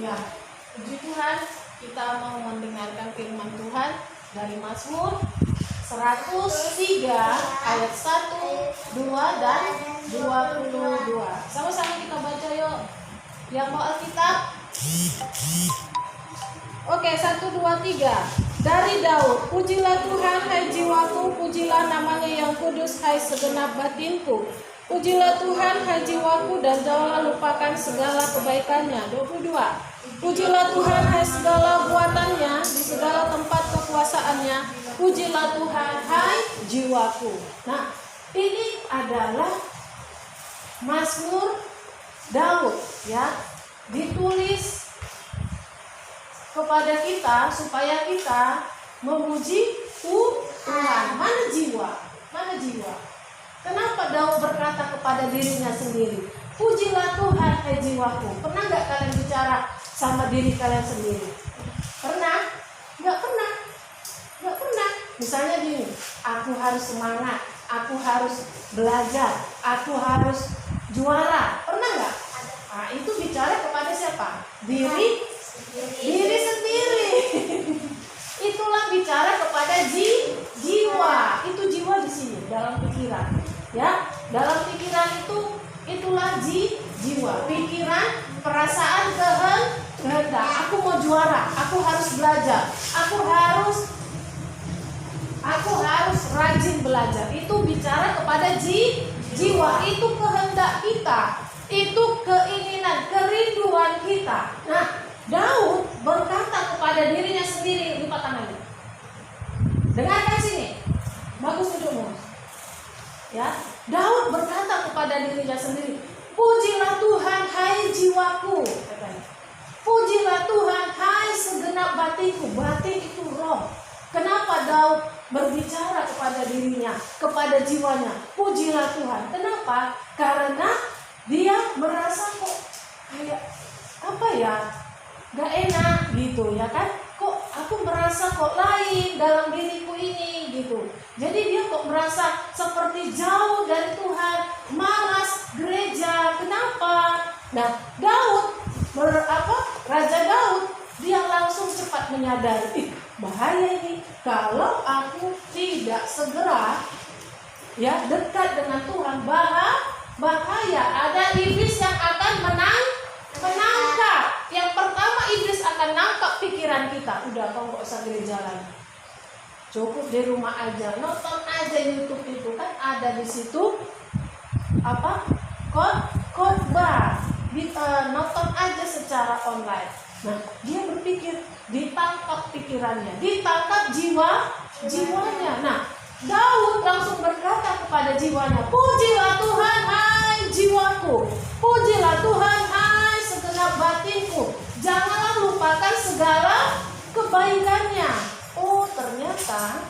Ya, puji Tuhan, kita mau mendengarkan firman Tuhan dari Mazmur 103 ayat 1, 2 dan 22. Sama-sama kita baca yuk. Yang mau Alkitab? Oke, 1, 2, 3. Dari Daud, pujilah Tuhan hai jiwaku, pujilah namanya yang kudus hai segenap batinku. Pujilah Tuhan hai jiwaku dan janganlah lupakan segala kebaikannya. 22. Pujilah Tuhan hai segala buatannya, di segala tempat kekuasaannya. Pujilah Tuhan hai jiwaku. Nah, ini adalah Mazmur Daud, ya, ditulis kepada kita supaya kita memuji Tuhan. Mana jiwa? Mana jiwa? Kenapa Daud berkata kepada dirinya sendiri, pujilah Tuhan hai jiwaku? Pernah nggak kalian bicara sama diri kalian sendiri? Pernah? Nggak pernah. Nggak pernah. Misalnya gini, aku harus semangat, aku harus belajar, aku harus juara. Pernah nggak? Nah, itu bicara kepada siapa? Diri sendiri. Itulah bicara kepada jiwa. Itu jiwa di sini dalam pikiran. Ya, dalam pikiran itulah jiwa. Pikiran, perasaan, kehendak. Aku mau juara, aku harus belajar, aku harus rajin belajar. Itu bicara kepada jiwa. Itu kehendak kita. Itu keinginan, kerinduan kita. Nah, Daud berkata kepada dirinya sendiri, lipat tangannya. Dengarkan sini. Bagus dudukmu. Ya, Daud berkata kepada dirinya sendiri, pujilah Tuhan hai jiwaku, katanya. Pujilah Tuhan hai segenap batinku. Batin itu roh. Kenapa Daud berbicara kepada dirinya, kepada jiwanya, pujilah Tuhan? Kenapa? Karena dia merasa kok kayak apa ya, gak enak gitu ya kan. Kok aku merasa kok lain dalam diriku ini gitu. Jadi dia kok merasa seperti jauh dari Tuhan, malas gereja. Kenapa? Nah, Raja Daud dia langsung cepat menyadari, bahaya ini kalau aku tidak segera ya dekat dengan Tuhan. Bahaya, ada iblis yang akan menangkap. Yang pertama, iblis akan nangkap pikiran kita. Udah, kau nggak usah gereja lagi, cukup di rumah aja, nonton aja YouTube. Itu kan ada di situ apa, khotbah, nonton aja secara online. Nah, dia berpikir, ditangkap pikirannya, ditangkap jiwanya. Nah, Daud langsung berkata kepada jiwanya, pujilah Tuhan hai jiwaku, pujilah Tuhan hai segenap batinku, janganlah lupakan segala kebaikannya. Oh, ternyata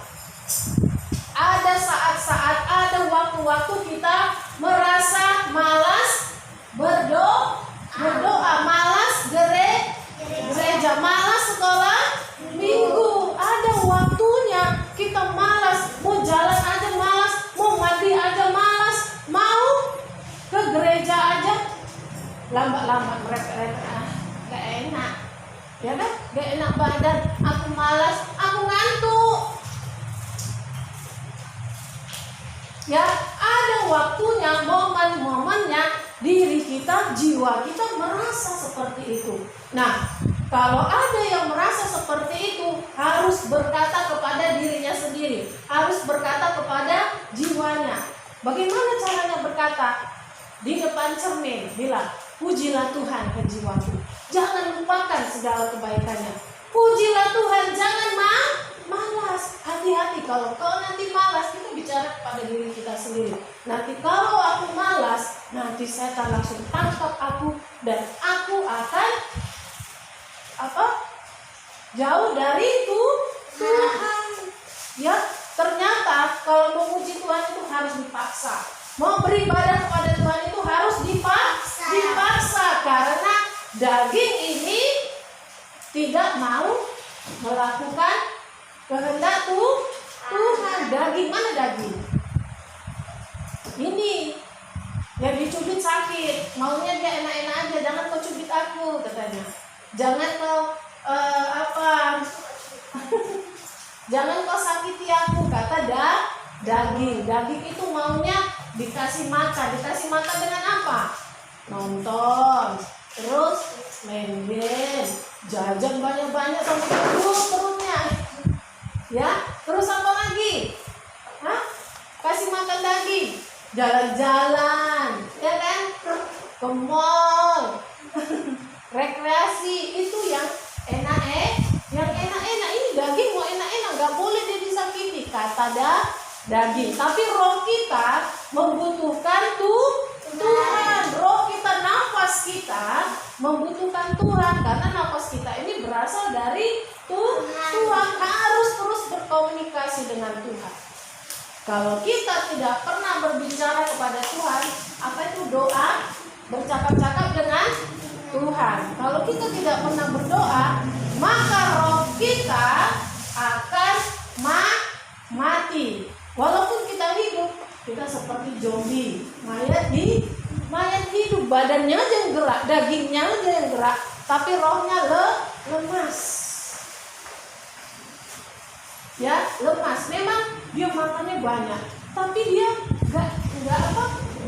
ada saat-saat, ada waktu-waktu kita merasa malas berdoa, malas gereja, malas sekolah minggu. Ada waktunya kita malas, mau jalan aja malas, mau mandi aja malas, mau ke gereja aja lambat-lambat, mereka gak enak, ya kan? Gak enak badan, aku malas, aku ngantuk. Ya, ada waktunya, momen-momennya diri kita, jiwa kita merasa seperti itu. Nah, kalau ada yang merasa seperti itu, harus berkata kepada dirinya sendiri, harus berkata kepada jiwanya. Bagaimana caranya berkata? Di depan cermin bilang, pujilah Tuhan ke jiwaku, jangan lupakan segala kebaikannya. Pujilah Tuhan, jangan malas. Hati-hati kalau kau nanti malas. Kita bicara kepada diri kita sendiri. Nanti kalau aku malas, nanti setan langsung tangkap aku dan aku akan jauh dari Tuhan. Ya, ternyata kalau memuji Tuhan itu harus dipaksa. Mau beribadah kepada Tuhan itu harus dipaksa karena daging ini tidak mau melakukan kehendak Tuhan. Daging, mana daging? Ini yang dicubit sakit, maunya dia enak-enak aja, jangan kau cubit aku, katanya. Jangan kau jangan kau sakiti aku, kata daging. Daging itu maunya dikasih makan dengan apa? Nonton, terus main game, jajan banyak-banyak sampai perutnya. Ya, terus apa lagi? Kasih makan daging, jalan-jalan, ya kan? Ke mall, rekreasi, itu yang enak yang enak-enak. Ini daging mau enak-enak, nggak boleh dia disakiti, kata daging. Tapi roh kita membutuhkan Tuhan. Roh kita, nafas kita membutuhkan Tuhan, karena nafas kita ini berasal dari Tuhan. Harus terus berkomunikasi dengan Tuhan. Kalau kita tidak pernah berbicara kepada Tuhan, apa itu doa? Bercakap-cakap dengan Tuhan. Kalau kita tidak pernah berdoa, maka roh kita akan mati. Walaupun kita hidup, kita seperti zombie, mayat hidup, badannya aja yang gerak, dagingnya aja yang gerak, tapi rohnya lemas. Ya, lemas. Memang dia makannya banyak, tapi dia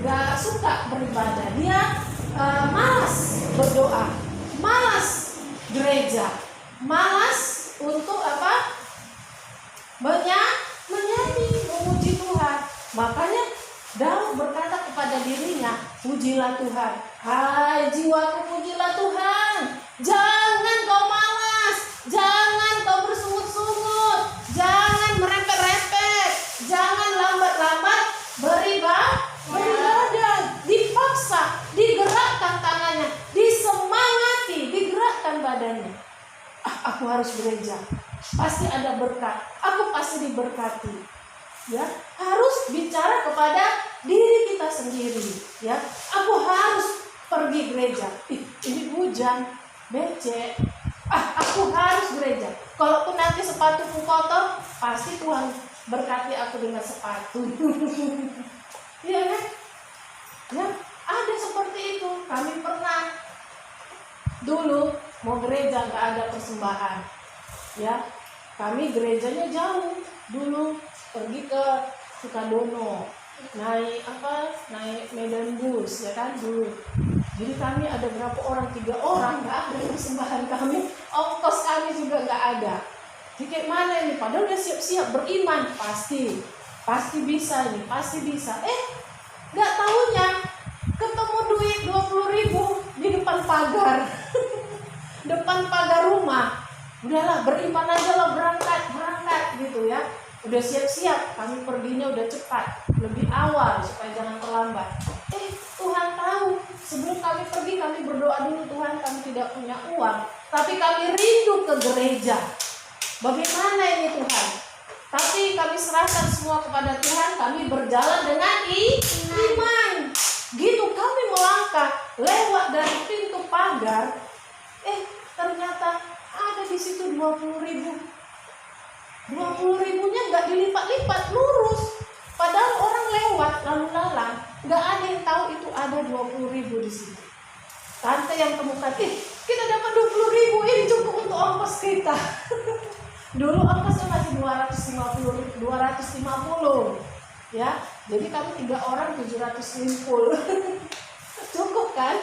nggak suka beribadah. Dia malas berdoa, malas gereja, malas untuk menyanyi, memuji Tuhan. Makanya Daud berkata kepada dirinya, pujilah Tuhan, hai jiwaku, pujilah Tuhan. Jangan kau malas, jangan kau bersungut-sungut, jangan merepet-repet, jangan lambat-lambat beribadah. Dipaksa, digerakkan tangannya, disemangati, digerakkan badannya. Aku harus gereja, pasti ada berkat, aku pasti diberkati. Ya, harus bicara kepada diri kita sendiri. Ya, aku harus pergi gereja. Ini hujan, becek. Aku harus gereja. Kalaupun nanti sepatuku kotor, pasti Tuhan berkati aku dengan sepatu. Iya kan? Ya, ada seperti itu. Kami pernah dulu mau gereja, nggak ada persembahan. Ya, kami gerejanya jauh dulu, pergi ke Sukadono, naik Medan Bus, ya kan dulu. Jadi kami ada berapa orang, 3 orang, nggak ada persembahan kami, ongkos kami juga nggak ada. Jadi kayak mana ini? Padahal udah siap-siap beriman, pasti bisa ini, pasti bisa. Nggak taunya ketemu duit 20.000 di depan pagar, depan pagar rumah. Udahlah, beriman aja lah, berangkat gitu ya. Udah siap-siap, kami perginya udah cepat, lebih awal supaya jangan terlambat. Tuhan tahu, sebelum kami pergi kami berdoa dulu, Tuhan kami tidak punya uang, tapi kami rindu ke gereja. Bagaimana ini Tuhan? Tapi kami serahkan semua kepada Tuhan, kami berjalan dengan iman. Gitu kami melangkah lewat dari pintu pagar, ternyata ada di situ 20.000. 20.000-nya nggak dilipat-lipat, lurus. Padahal orang lewat lalu lalang, nggak ada yang tahu itu ada 20.000 di situ. Tante yang temukan, kita dapat 20.000, ini cukup untuk ongkos kita. Dulu ongkosnya masih 250, ya. Jadi kami 3 orang 750. Cukup kan?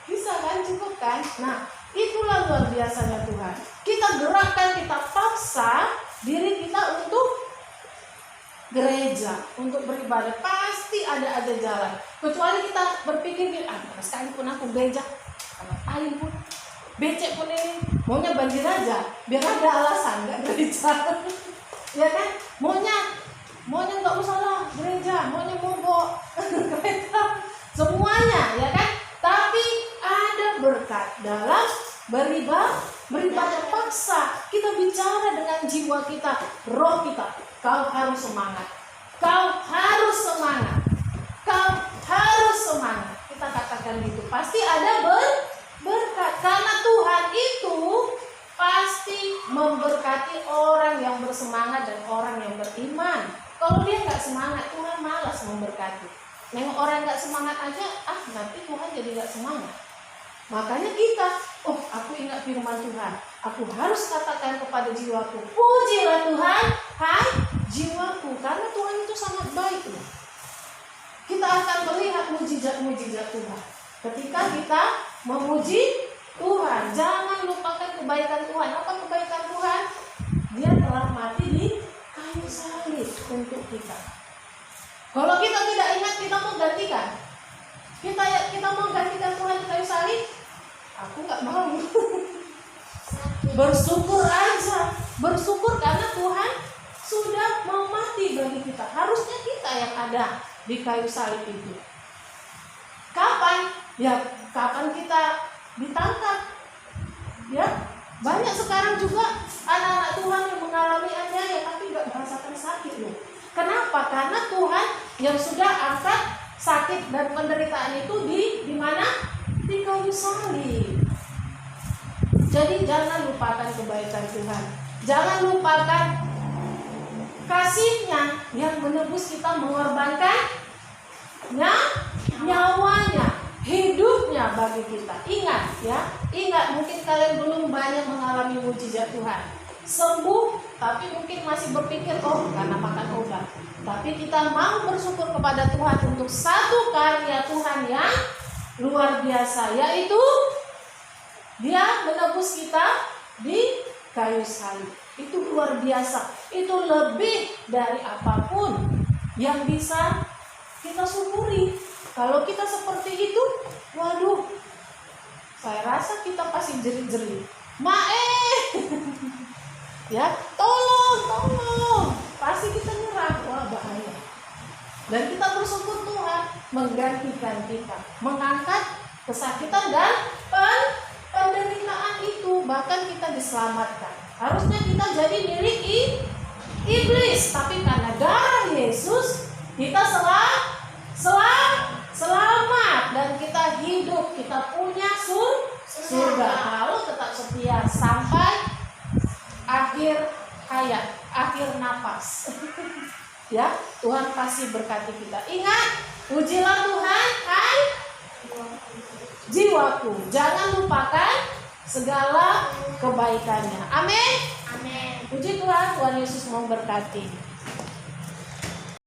Bisa kan? Cukup kan? Nah, itulah luar biasanya Tuhan. Kita gerakkan, kita paksa diri kita untuk gereja, untuk beribadah. Pasti ada jalan. Kecuali kita berpikir, sekalipun aku gereja, ngapain pun, becek pun ini, maunya banjir aja, biar ada alasan nggak gereja. Ya kan? Maunya nggak usah lah gereja, maunya mogok kereta, semuanya, ya kan? Tapi ada berkat dalam beribadah paksa. Kita bicara dengan jiwa kita, roh kita. Kau harus semangat. Kau harus semangat. Kau harus semangat. Kita katakan gitu. Pasti ada berkat. Karena Tuhan itu pasti memberkati orang yang bersemangat dan orang yang beriman. Kalau dia nggak semangat, Tuhan malas memberkati. Nengok orang nggak semangat aja, nanti Tuhan jadi nggak semangat. Makanya kita, aku ingat firman Tuhan. Aku harus katakan kepada jiwaku, pujilah Tuhan, hai jiwaku. Karena Tuhan itu sangat baik loh. Kita akan melihat mujizat-mujizat Tuhan. Ketika kita memuji Tuhan, jangan lupakan kebaikan Tuhan. Apa kebaikan Tuhan? Dia telah mati di kayu salib untuk kita. Kalau kita tidak ingat, kita mau gantikan. Kita mau gantikan Tuhan di kayu salib? Aku nggak mau. Bersyukur aja. Bersyukur karena Tuhan sudah mau mati bagi kita. Harusnya kita yang ada di kayu salib itu. Kapan? Ya, kapan kita ditangkap? Ya, banyak sekarang juga anak-anak Tuhan yang mengalami aniaya tapi nggak merasakan sakit loh. Kenapa? Karena Tuhan yang sudah angkat sakit dan penderitaan itu di mana? Di kayu salib. Jadi jangan lupakan kebaikan Tuhan. Jangan lupakan kasih-Nya yang menebus kita, mengorbankan nyawanya, hidupnya bagi kita. Ingat ya, ingat, mungkin kalian belum banyak mengalami mujizat Tuhan. Sembuh, tapi mungkin masih berpikir, karena makan obat. Tapi kita mau bersyukur kepada Tuhan untuk satu karya Tuhan yang luar biasa, yaitu Dia menebus kita di kayu salib. Itu luar biasa. Itu lebih dari apapun yang bisa kita syukuri. Kalau kita seperti itu, waduh, saya rasa kita pasti jerit-jerit. Ya, tolong. Pasti kita nyerah. Wah, bahaya. Dan kita bersyukur Tuhan menggantikan kita, mengangkat kesakitan dan penderitaan itu, bahkan kita diselamatkan. Harusnya kita jadi milik iblis, tapi karena darah Yesus kita selamat dan kita hidup, kita punya surga kalau tetap setia sampai akhir hayat, akhir napas. Ya, Tuhan pasti berkati kita. Ingat, pujilah Tuhan, hai jiwaku. Jangan lupakan segala kebaikannya. Amin. Amin. Puji Tuhan, Tuhan Yesus mau berkati.